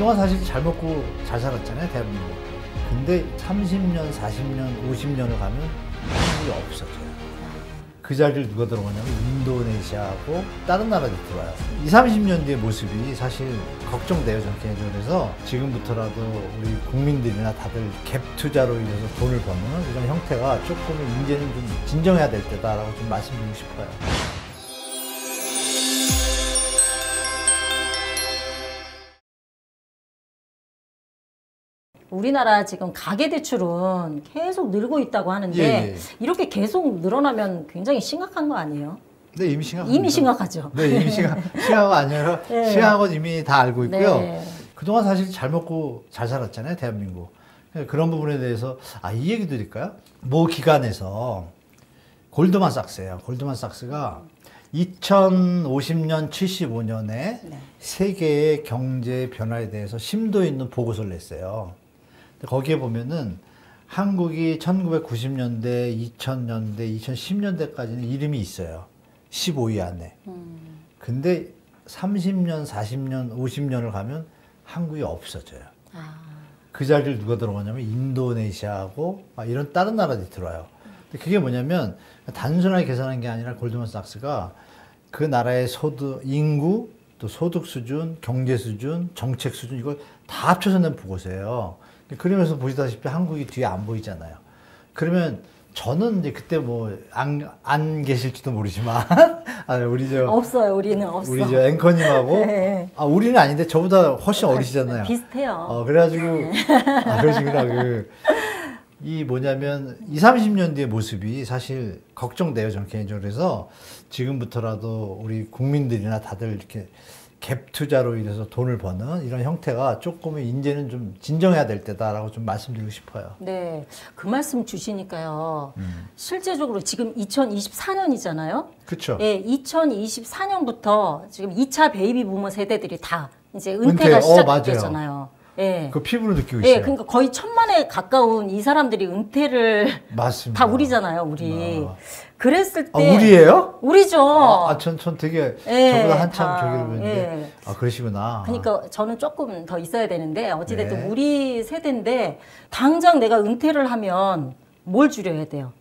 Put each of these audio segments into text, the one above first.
그동안 사실 잘 먹고 잘 살았잖아요, 대한민국. 근데 30년, 40년, 50년을 가면 한국이 없어져요. 그 자리를 누가 들어가냐면 인도네시아하고 다른 나라들이 들어와요. 20, 30년 뒤의 모습이 사실 걱정돼요, 저는 개인적으로. 그래서 지금부터라도 우리 국민들이나 다들 갭 투자로 인해서 돈을 버는 이런 형태가 조금 이제는 좀 진정해야 될 때다라고 좀 말씀드리고 싶어요. 우리나라 지금 가계대출은 계속 늘고 있다고 하는데 예. 이렇게 계속 늘어나면 굉장히 심각한 거 아니에요? 네, 이미 심각합니다. 이미 심각하죠. 네, 이미 심각한 아니라 네. 심각한 건 이미 다 알고 있고요. 네. 그동안 사실 잘 먹고 잘 살았잖아요, 대한민국. 그런 부분에 대해서 이 얘기 드릴까요? 모 기관에서 골드만삭스예요. 골드만삭스가 2050년, 75년에 네. 세계의 경제 변화에 대해서 심도 있는 보고서를 냈어요. 거기에 보면은 한국이 1990년대, 2000년대, 2010년대까지는 이름이 있어요. 15위 안에. 근데 30년, 40년, 50년을 가면 한국이 없어져요. 그 자리를 누가 들어가냐면 인도네시아하고 이런 다른 나라들이 들어와요. 근데 그게 뭐냐면 단순하게 계산한 게 아니라 골드만삭스가 그 나라의 인구, 또 소득 수준, 경제 수준, 정책 수준 이걸 다 합쳐서 낸 보고서예요. 그러면서 보시다시피 한국이 뒤에 안 보이잖아요. 그러면 저는 이제 그때 뭐 안 계실지도 모르지만 없어요. 우리는 없어. 우리 저 앵커님하고 네. 우리는 아닌데 저보다 훨씬 어리시잖아요. 비슷해요. 그래가지고 그러시구나. 이 뭐냐면 20, 30년 뒤의 모습이 사실 걱정돼요, 저는 개인적으로. 그래서 지금부터라도 우리 국민들이나 다들 이렇게 갭 투자로 인해서 돈을 버는 이런 형태가 조금은 이제는 좀 진정해야 될 때다라고 좀 말씀드리고 싶어요. 네, 그 말씀 주시니까요. 실제적으로 지금 2024년이잖아요. 그렇죠. 예, 2024년부터 지금 2차 베이비 부머 세대들이 다 이제 은퇴가 시작됐잖아요. 예. 그 피부로 느끼고 있어요. 예, 그러니까 거의 1000만에 가까운 이 사람들이 은퇴를 맞습니다. 다 우리잖아요, 우리. 그랬을 때 우리예요? 우리죠. 전 되게 예, 저보다 한참 다, 저기를 보는데 예. 그러시구나. 그러니까 저는 조금 더 있어야 되는데 어찌됐든 네. 우리 세대인데 당장 내가 은퇴를 하면 뭘 줄여야 돼요?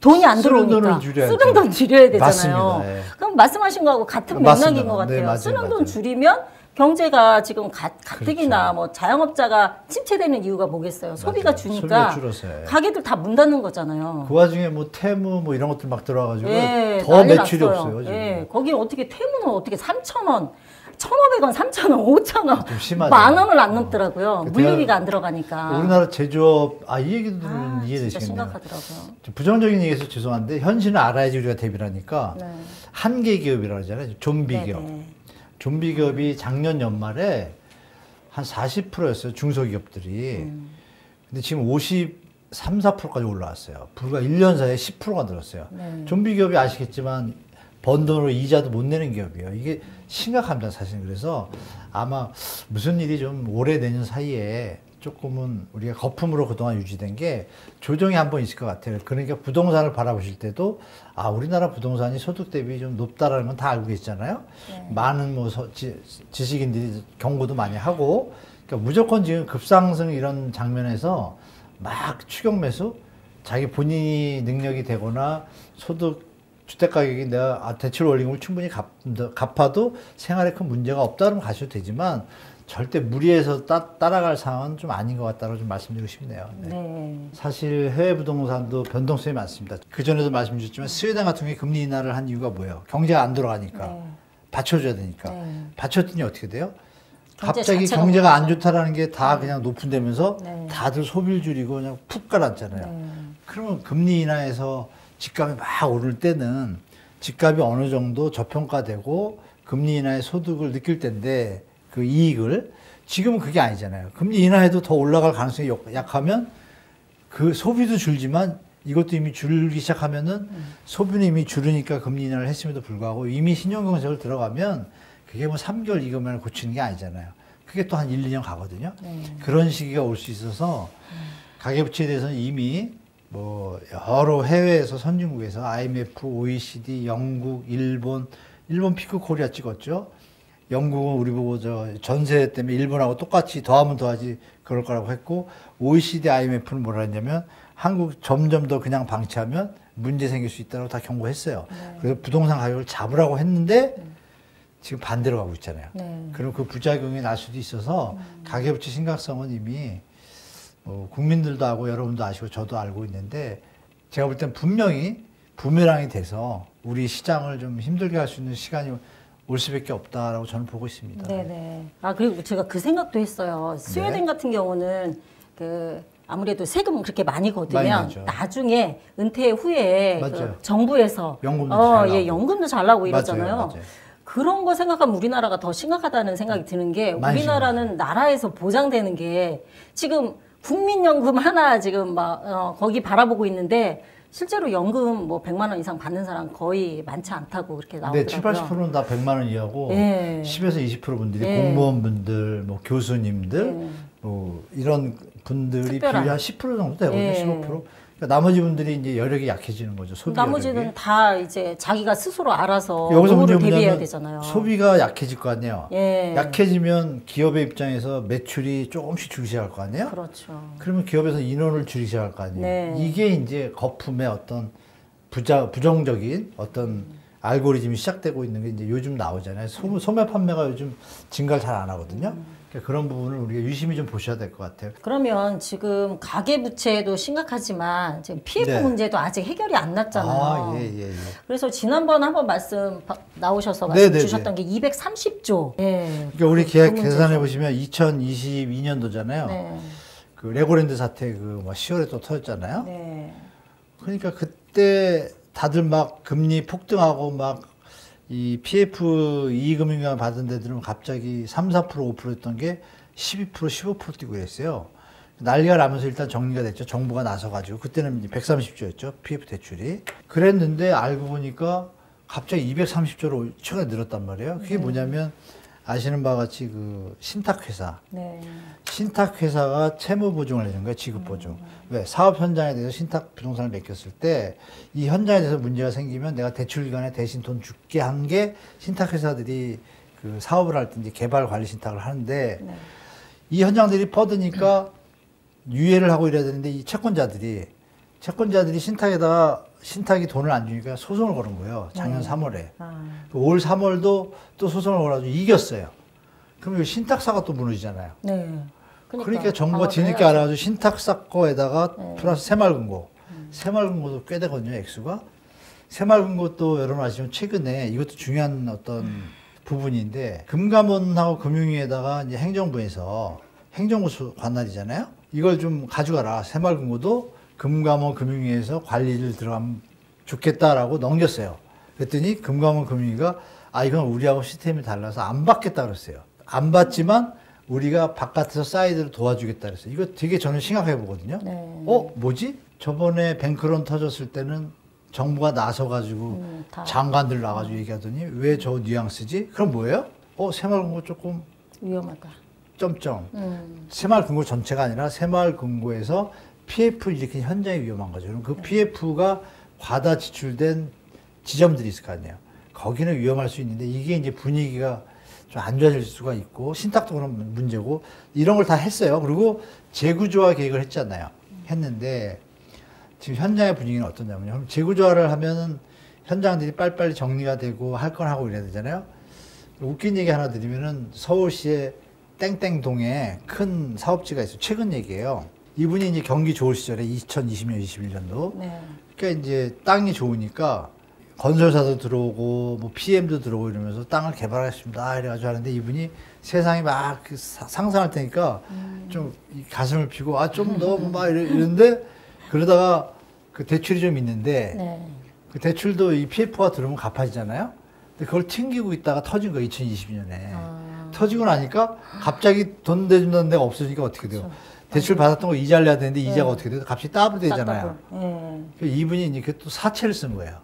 돈이 안 들어오니까 쓰는 돈 줄여야 되잖아요. 맞습니다. 예. 그럼 말씀하신 거하고 같은 맞습니다. 맥락인 것 같아요. 네, 맞아요, 쓰는 돈 맞아요. 줄이면 경제가 지금 가뜩이나 그렇죠. 뭐 자영업자가 침체되는 이유가 뭐겠어요? 소비가 맞아요. 주니까 소비가 줄어서, 예. 가게들 다 문 닫는 거잖아요. 그 와중에 뭐 태무 뭐 이런 것들 막 들어와가지고 예, 더 난리 매출이 났어요. 없어요. 지금. 예, 거기 어떻게 태무는 어떻게 3,000원, 1,500원, 3,000원, 5,000원, 좀 심하죠. 10,000원을 안 넘더라고요. 그 물류비가 안 들어가니까. 우리나라 제조업 이 얘기도 들으면 진짜 이해되시겠네요. 심각하더라고요. 좀 부정적인 얘기해서 죄송한데 현실은 알아야지 우리가 대비를 하니까 네. 한계 기업이라고 하잖아요. 좀비 네, 기업. 네. 좀비 기업이 작년 연말에 한 40%였어요. 중소기업들이. 근데 지금 53, 4%까지 올라왔어요. 불과 1년 사이에 10%가 늘었어요. 네. 좀비 기업이 아시겠지만 번 돈으로 이자도 못 내는 기업이에요. 이게 심각합니다, 사실은. 그래서 아마 무슨 일이 좀 올해 내년 사이에 조금은 우리가 거품으로 그동안 유지된 게 조정이 한번 있을 것 같아요. 그러니까 부동산을 바라보실 때도 우리나라 부동산이 소득 대비 좀 높다라는 건 다 알고 계시잖아요. 네. 많은 뭐 지식인들이 경고도 많이 하고, 그러니까 무조건 지금 급상승 이런 장면에서 막 추격 매수, 자기 본인이 능력이 되거나 소득 주택 가격이 내가 대출 원리금을 충분히 갚아도 생활에 큰 문제가 없다면 가셔도 되지만 절대 무리해서 따라갈 상황은 좀 아닌 것 같다고 좀 말씀드리고 싶네요. 네. 네. 사실 해외 부동산도 변동성이 많습니다. 그전에도 말씀드렸지만 스웨덴 같은 경우에 금리 인하를 한 이유가 뭐예요? 경제가 안 돌아가니까. 네. 받쳐줘야 되니까. 네. 받쳤더니 어떻게 돼요? 경제 갑자기 자체가 경제가 안 없어서. 좋다라는 게 다 그냥 높은데면서 네. 다들 소비를 줄이고 그냥 푹 가라앉잖아요. 네. 그러면 금리 인하에서 집값이 막 오를 때는 집값이 어느 정도 저평가되고 금리 인하의 소득을 느낄 텐데 그 이익을 지금은 그게 아니잖아요. 금리 인하해도 더 올라갈 가능성이 약하면 그 소비도 줄지만 이것도 이미 줄기 시작하면은 소비는 이미 줄으니까 금리 인하를 했음에도 불구하고 이미 신용경색을 들어가면 그게 뭐 3개월 이거면 고치는 게 아니잖아요. 그게 또 한 1, 2년 가거든요. 네. 그런 시기가 올 수 있어서 가계부채에 대해서는 이미 뭐 여러 해외에서 선진국에서 IMF, OECD, 영국, 일본 피크 코리아 찍었죠. 영국은 우리 보고 저 전세 때문에 일본하고 똑같이 더하면 더하지 그럴 거라고 했고 OECD, IMF는 뭐라 했냐면 한국 점점 더 그냥 방치하면 문제 생길 수 있다고 다 경고했어요. 네. 그래서 부동산 가격을 잡으라고 했는데 지금 반대로 가고 있잖아요. 네. 그럼 그 부작용이 날 수도 있어서 가계부채 심각성은 이미 국민들도 알고 여러분도 아시고 저도 알고 있는데 제가 볼 땐 분명히 부메랑이 돼서 우리 시장을 좀 힘들게 할 수 있는 시간이 올 수밖에 없다라고 저는 보고 있습니다. 네네. 아, 그리고 제가 그 생각도 했어요. 스웨덴 네. 같은 경우는 아무래도 세금을 그렇게 많이 많이 거두면 내죠. 나중에 은퇴 후에 맞아요. 정부에서 연금도 잘 나오고. 예, 연금도 잘 나오고 이러잖아요. 맞아요. 그런 거 생각하면 우리나라가 더 심각하다는 생각이 드는 게 많이 우리나라는 나라에서 보장되는 게 지금 국민연금 하나 지금 막 거기 바라보고 있는데 실제로 연금 뭐 100만 원 이상 받는 사람 거의 많지 않다고 그렇게 나오더라고요. 네, 7, 80%는 다 100만 원 이하고 예. 10에서 20% 분들이 예. 공무원분들, 뭐 교수님들, 예. 뭐 이런 분들이 특별한. 비율이 한 10% 정도 되거든요. 예. 15%. 그러니까 나머지 분들이 이제 여력이 약해지는 거죠. 소비 나머지는 여력이. 다 이제 자기가 스스로 알아서 여기서 노후를 문제는 대비해야 뭐냐면 되잖아요. 소비가 약해질 거 아니에요. 예. 약해지면 기업의 입장에서 매출이 조금씩 줄기 시작할 거 아니에요. 그렇죠. 그러면 기업에서 인원을 줄이기 시작할 거 아니에요. 네. 이게 이제 거품의 어떤 부정적인 어떤 알고리즘이 시작되고 있는 게 이제 요즘 나오잖아요. 소매 판매가 요즘 증가를 잘 안 하거든요. 그러니까 그런 부분을 우리가 유심히 좀 보셔야 될 것 같아요. 그러면 지금 가계부채도 심각하지만 지금 PF 네. 문제도 아직 해결이 안 났잖아요. 아, 예. 그래서 지난번 한번 나오셔서 네, 말씀 네, 주셨던 게 230조. 예. 그러니까 우리 그 계획 문제죠. 계산해 보시면 2022년도잖아요. 네. 그 레고랜드 사태 그 10월에 또 터졌잖아요. 네. 그러니까 그때 다들 막 금리 폭등하고 막 이 PF 이익금융을 받은 데들은 갑자기 3, 4%, 5%였던 게 12%, 15% 뛰고 그랬어요. 난리가 나면서 일단 정리가 됐죠. 정부가 나서가지고. 그때는 130조였죠. PF 대출이. 그랬는데 알고 보니까 갑자기 230조로 최근에 늘었단 말이에요. 그게 뭐냐면 아시는 바와 같이 그 신탁회사. 네. 신탁회사가 채무 보증을 해주는 거예요. 지급 보증. 왜? 사업 현장에 대해서 신탁 부동산을 맡겼을 때 이 현장에 대해서 문제가 생기면 내가 대출 기간에 대신 돈 줄게 한 게 신탁회사들이 그 사업을 할 때 이제 개발 관리 신탁을 하는데 네. 이 현장들이 퍼드니까 유예를 하고 이래야 되는데 이 채권자들이 신탁이 돈을 안 주니까 소송을 걸은 거예요. 작년 3월에. 아. 올 3월도 또 소송을 걸어가지고 이겼어요. 그럼 이 신탁사가 또 무너지잖아요. 네. 그러니까 정부가 방어를 뒤늦게 해야죠. 알아가지고 신탁사 거에다가 플러스 새마을금고. 새마을금고도 꽤 되거든요, 액수가. 새마을금고도 여러분 아시면 최근에 이것도 중요한 어떤 부분인데 금감원하고 금융위에다가 이제 행정부에서 행정부 관할이잖아요. 이걸 좀 가져가라. 새마을금고도 금감원 금융위에서 관리를 들어가면 좋겠다라고 넘겼어요. 그랬더니 금감원 금융위가 이건 우리하고 시스템이 달라서 안 받겠다 그랬어요. 안 받지만 우리가 바깥에서 사이드를 도와주겠다 그랬어요. 이거 되게 저는 심각하게 보거든요. 네. 뭐지? 저번에 뱅크런 터졌을 때는 정부가 나서가지고 다. 장관들 나가지고 얘기하더니 왜 저 뉘앙스지? 그럼 뭐예요? 새마을금고 조금 위험하다. 점점. 새마을금고 전체가 아니라 새마을금고에서 PF 일으킨 현장이 위험한 거죠. 그럼 그 PF가 과다 지출된 지점들이 있을 거 아니에요. 거기는 위험할 수 있는데 이게 이제 분위기가 좀 안 좋아질 수가 있고 신탁도 그런 문제고 이런 걸 다 했어요. 그리고 재구조화 계획을 했잖아요. 했는데 지금 현장의 분위기는 어떠냐면요. 재구조화를 하면은 현장들이 빨리빨리 정리가 되고 할 건 하고 이래야 되잖아요. 웃긴 얘기 하나 드리면은 서울시의 땡땡동에 큰 사업지가 있어요. 최근 얘기예요. 이분이 이제 경기 좋을 시절에 2020년, 21년도. 네. 그러니까 이제 땅이 좋으니까 건설사도 들어오고 뭐 PM도 들어오고 이러면서 땅을 개발하겠습니다. 이래가지고 하는데 이분이 세상이 막 상상할 테니까 좀 가슴을 피고 좀 더 막 이러는데 그러다가 그 대출이 좀 있는데 네. 그 대출도 이 PF가 들어오면 갚아지잖아요. 근데 그걸 튕기고 있다가 터진 거예요. 2020년에. 터지고 나니까 갑자기 돈 내준다는 데가 없어지니까 어떻게 돼요? 그렇죠. 대출 받았던 거 이자를 내야 되는데 이자가 어떻게 돼요? 값이 더블 되잖아요. 네. 이분이 이제 또 사채를 쓴 거예요.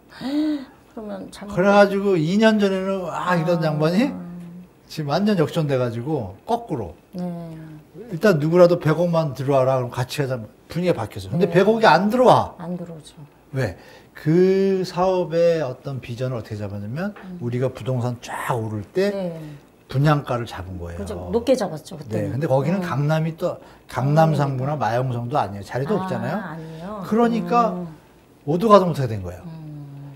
그러면 잘못. 그래가지고 2년 전에는 이런 양반이 지금 완전 역전돼가지고 거꾸로. 네. 일단 누구라도 100억만 들어와라. 그럼 같이 하자. 분위기가 바뀌었어요. 근데 100억이 안 들어와. 안 들어오죠. 왜? 그 사업의 어떤 비전을 어떻게 잡았냐면 우리가 부동산 쫙 오를 때 네. 분양가를 잡은 거예요. 그죠. 높게 잡았죠, 그때. 네, 근데 거기는 강남이 또 강남 상구나 마영성도 아니에요. 자리도 없잖아요. 아니에요. 그러니까 오도 가도 못하게 된 거예요.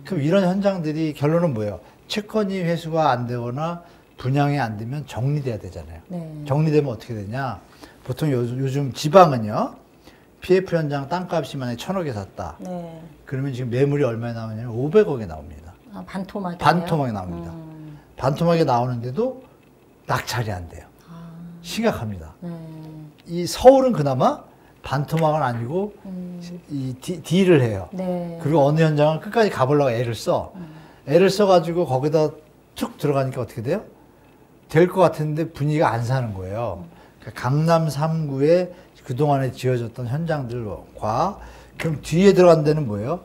그럼 이런 현장들이 결론은 뭐예요? 채권이 회수가 안 되거나 분양이 안 되면 정리돼야 되잖아요. 네. 정리되면 어떻게 되냐? 보통 요즘 지방은요, PF 현장 땅값이 만약에 1,000억에 샀다. 네. 그러면 지금 매물이 얼마에 나오냐면 500억에 나옵니다. 아, 반토막이. 반토막이 나옵니다. 반토막이 나오는데도 낙찰이 안 돼요. 심각합니다. 이 서울은 그나마 반토막은 아니고 이 딜을 해요. 네. 그리고 어느 현장은 끝까지 가보려고 애를 써. 애를 써가지고 거기다 툭 들어가니까 어떻게 돼요? 될 것 같은데 분위기가 안 사는 거예요. 그러니까 강남 3구에 그동안에 지어졌던 현장들과 그럼 뒤에 들어간 데는 뭐예요?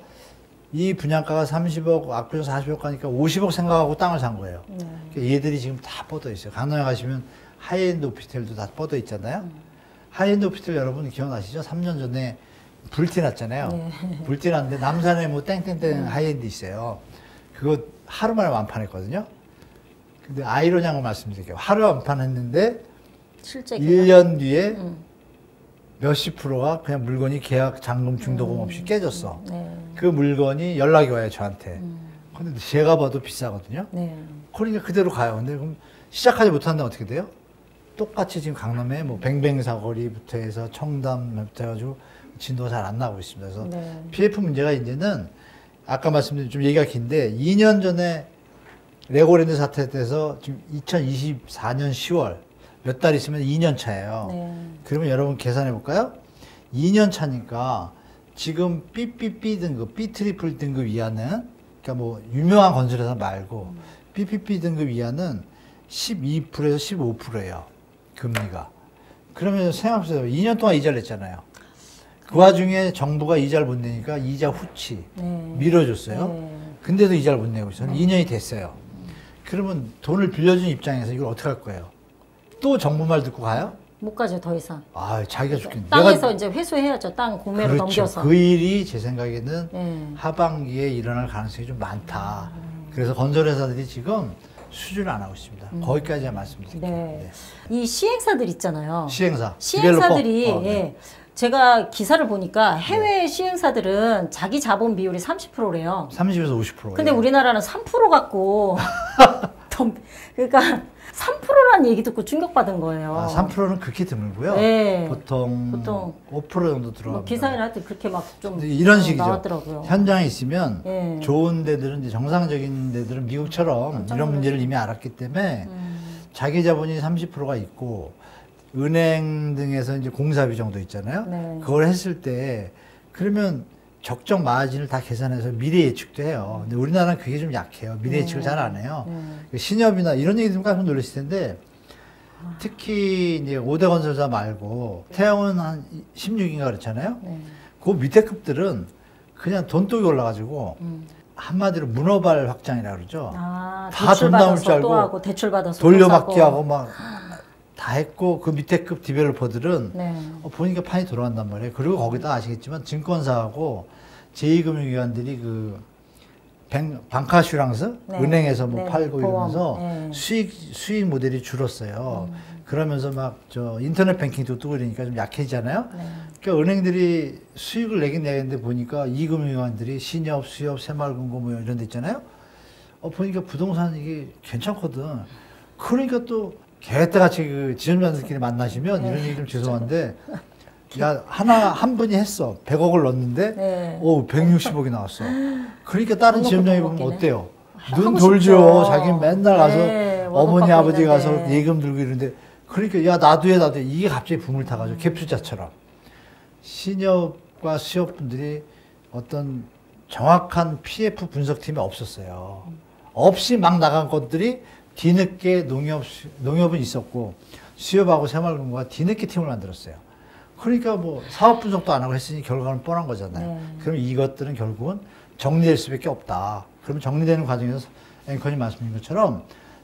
이 분양가가 30억, 압구정 40억 가니까 50억 생각하고 땅을 산 거예요. 그러니까 얘들이 지금 다 뻗어 있어요. 강남에 가시면 하이엔드 오피스텔도 다 뻗어 있잖아요. 하이엔드 오피스텔 여러분 기억나시죠? 3년 전에 불티 났잖아요. 네. 불티 났는데 남산에 뭐 땡땡땡 하이엔드 있어요. 그거 하루 만에 완판했거든요. 근데 아이러니한 걸 말씀드릴게요. 하루 완판했는데 실제 1년 뒤에 몇십 프로가 그냥 물건이 계약 잔금 중도금 없이 깨졌어. 네. 그 물건이 연락이 와요, 저한테. 근데 제가 봐도 비싸거든요. 네. 그러니까 그대로 가요. 근데 그럼 시작하지 못한다면 어떻게 돼요? 똑같이 지금 강남에 뭐 뱅뱅 사거리부터 해서 청담부터 해가지고 진도가 잘 안 나오고 있습니다. 그래서 네. PF 문제가 이제는 아까 말씀드린 좀 얘기가 긴데 2년 전에 레고랜드 사태 때서 지금 2024년 10월 몇 달 있으면 2년 차예요. 네. 그러면 여러분 계산해 볼까요? 2년 차니까 지금 BBB 등급, B 트리플 등급 이하는 그러니까 뭐 유명한 건설회사 말고 BBB 등급 이하는 12%에서 15%예요. 금리가. 그러면 생각해보세요. 2년 동안 이자를 냈잖아요. 그 와중에 정부가 이자를 못 내니까 이자 후치 밀어줬어요. 네. 근데도 이자를 못 내고 있어요. 2년이 됐어요. 그러면 돈을 빌려준 입장에서 이걸 어떻게 할 거예요? 또 정부 말 듣고 가요? 못 가죠, 더 이상. 아, 자기가 죽겠네. 땅에서 이제 회수해야죠. 땅 공매로 그렇죠. 넘겨서. 그 일이 제 생각에는 네. 하반기에 일어날 가능성이 좀 많다. 그래서 건설회사들이 지금 수주를 안 하고 있습니다. 거기까지만 말씀드릴게요. 네. 이 시행사들 있잖아요. 시행사. 시행사들이 디벨로퍼. 네. 예, 제가 기사를 보니까 해외 시행사들은 자기 자본 비율이 30%래요. 30에서 50%. 근데 우리나라는 3% 갖고 그러니까 3%라는 얘기 듣고 충격받은 거예요. 아, 3%는 극히 드물고요. 네. 보통 5% 정도 들어갑니다. 뭐 기사에 나한테 그렇게 막 좀 이런 식이죠. 나왔더라고요. 현장에 있으면 네. 좋은 데들은 이제 정상적인 데들은 미국처럼 이런 문제를 이미 알았기 때문에 자기 자본이 30%가 있고 은행 등에서 이제 공사비 정도 있잖아요. 네. 그걸 했을 때 그러면 적정 마진을 다 계산해서 미래 예측도 해요. 근데 우리나라는 그게 좀 약해요. 미래 예측을 잘 안 해요. 신협이나 이런 얘기 들으면 깜짝 놀라실 텐데 특히 이제 5대 건설사 말고 태영은 한 16인가 그렇잖아요. 네. 그 밑에 급들은 그냥 돈독이 올라가지고 한마디로 문어발 확장이라 그러죠. 아, 다 돈 나올 줄 알고 또 하고 대출 받아서 돌려막기 하고 막 다 했고 그 밑에 급 디벨로퍼들은 네. 보니까 판이 돌아간단 말이에요. 그리고 거기다 아시겠지만 증권사하고 제2금융기관들이 그 방카슈랑스 네. 은행에서 뭐 네. 팔고 보험. 이러면서 네. 수익 모델이 줄었어요. 그러면서 막 저 인터넷 뱅킹도 뜨고 이러니까 좀 약해지잖아요. 네. 그러니까 은행들이 수익을 내긴 내는데 보니까 이금융기관들이 신협, 수협, 새마을금고 뭐 이런 데 있잖아요. 보니까 부동산 이게 괜찮거든. 그러니까 또 개떼같이 그 지점장들끼리 만나시면 이런 얘기 좀 죄송한데 야 한 분이 했어 100억을 넣었는데 네. 오 160억이 나왔어. 그러니까 다른 돈 지점장이 넣고 보면 돈 어때요? 하고 눈 싶죠. 돌죠. 자기는 맨날 가서 네, 어머니 월급 받고 아버지 가서 있는데. 예금 들고 이러는데 그러니까 야 나도 해 이게 갑자기 붐을 타가지고 갭투자처럼 신협과 수협분들이 어떤 정확한 PF 분석팀이 없었어요. 없이 막 나간 것들이 뒤늦게 농협은 있었고 수협하고 새마을금고가 뒤늦게 팀을 만들었어요. 그러니까 뭐 사업 분석도 안 하고 했으니 결과는 뻔한 거잖아요. 네. 그럼 이것들은 결국은 정리될 수밖에 없다. 그럼 정리되는 과정에서 앵커님 말씀하신 것처럼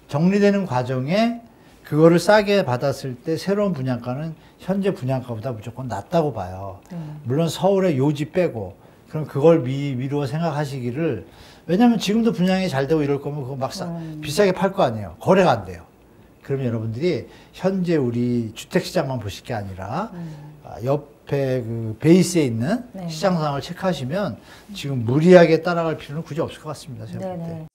정리되는 과정에 그거를 싸게 받았을 때 새로운 분양가는 현재 분양가보다 무조건 낮다고 봐요. 물론 서울의 요지 빼고 그럼 그걸 미루어 생각하시기를 왜냐하면 지금도 분양이 잘 되고 이럴 거면 그거 막 비싸게 팔 거 아니에요. 거래가 안 돼요. 그러면 여러분들이 현재 우리 주택 시장만 보실 게 아니라 옆에 그 베이스에 있는 네. 시장 상황을 체크하시면 지금 무리하게 따라갈 필요는 굳이 없을 것 같습니다. 제가 볼 때. 네네.